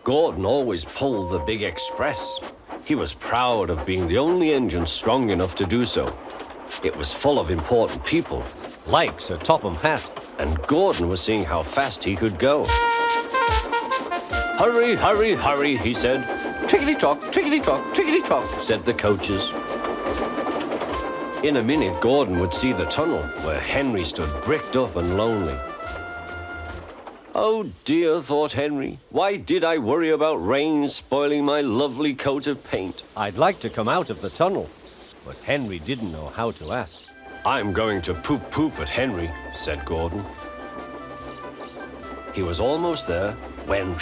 Gordon always pulled the big express. He was proud of being the only engine strong enough to do so. It was full of important people, like Sir Topham Hatt, and Gordon was seeing how fast he could go. "Hurry, hurry, hurry," he said. "Tickety-tock, tickety-tock, tickety-tock," said the coaches. In a minute, Gordon would see the tunnel where Henry stood bricked up and lonely. "Oh dear," thought Henry, "why did I worry about rain spoiling my lovely coat of paint? I'd like to come out of the tunnel." But Henry didn't know how to ask. "I'm going to poop at Henry," said Gordon. He was almost there when...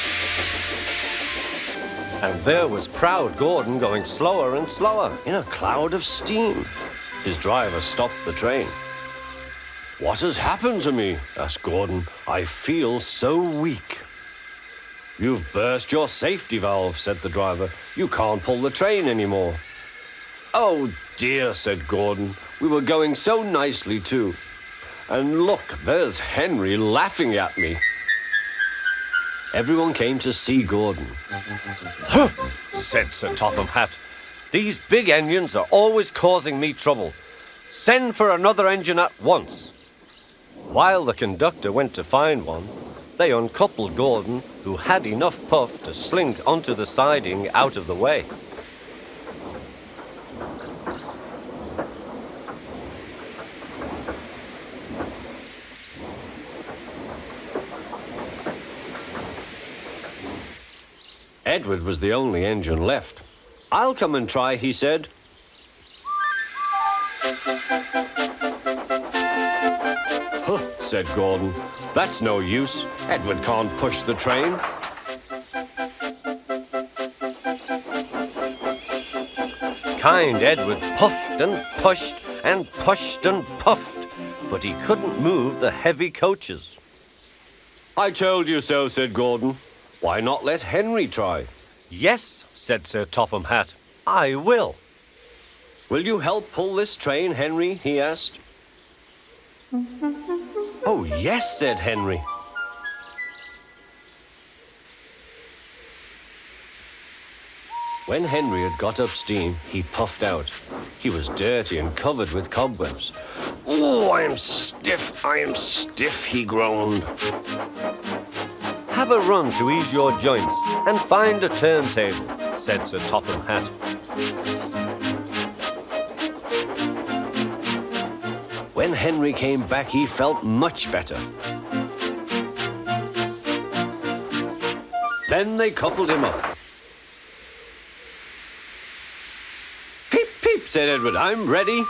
And there was proud Gordon going slower and slower in a cloud of steam. His driver stopped the train. "What has happened to me?" asked Gordon. "I feel so weak." "You've burst your safety valve," said the driver. "You can't pull the train anymore." "Oh dear," said Gordon. "We were going so nicely too. And look, there's Henry laughing at me." Everyone came to see Gordon. "Huh," said Sir Topham Hatt. "These big engines are always causing me trouble. Send for another engine at once." While the conductor went to find one, they uncoupled Gordon, who had enough puff to slink onto the siding out of the way. Edward was the only engine left. "I'll come and try," he said. "Huh," said Gordon. "That's no use. Edward can't push the train." Kind Edward puffed and pushed and pushed and puffed, but he couldn't move the heavy coaches. "I told you so," said Gordon. "Why not let Henry try?" "Yes," said Sir Topham Hatt, "I will." "Will you help pull this train, Henry?" he asked. "Oh, yes," said Henry. When Henry had got up steam, he puffed out. He was dirty and covered with cobwebs. "Oh, I am stiff, he groaned. "Have a run to ease your joints and find a turntable," said Sir Topham Hatt. When Henry came back, he felt much better. Then they coupled him up. "Peep, peep," said Edward, "I'm ready."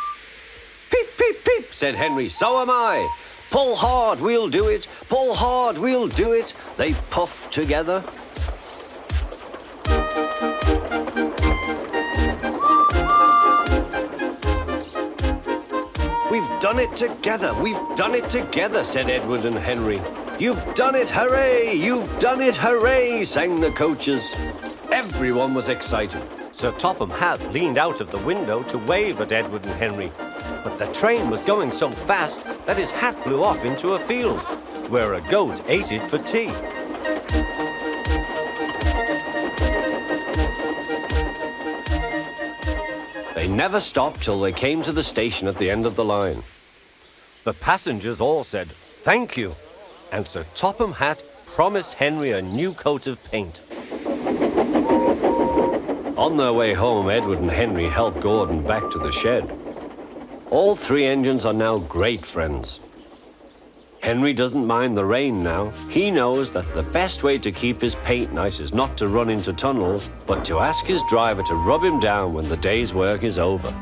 "Peep, peep, peep," said Henry, "so am I." "Pull hard, we'll do it. Pull hard, we'll do it." They puffed together. "We've done it together. We've done it together," said Edward and Henry. "You've done it, hooray! You've done it, hooray!" sang the coaches. Everyone was excited. Sir Topham Hatt leaned out of the window to wave at Edward and Henry. But the train was going so fast that his hat blew off into a field, where a goat ate it for tea. They never stopped till they came to the station at the end of the line. The passengers all said, "Thank you," and Sir Topham Hatt promised Henry a new coat of paint. On their way home, Edward and Henry helped Gordon back to the shed. All three engines are now great friends. Henry doesn't mind the rain now. He knows that the best way to keep his paint nice is not to run into tunnels, but to ask his driver to rub him down when the day's work is over.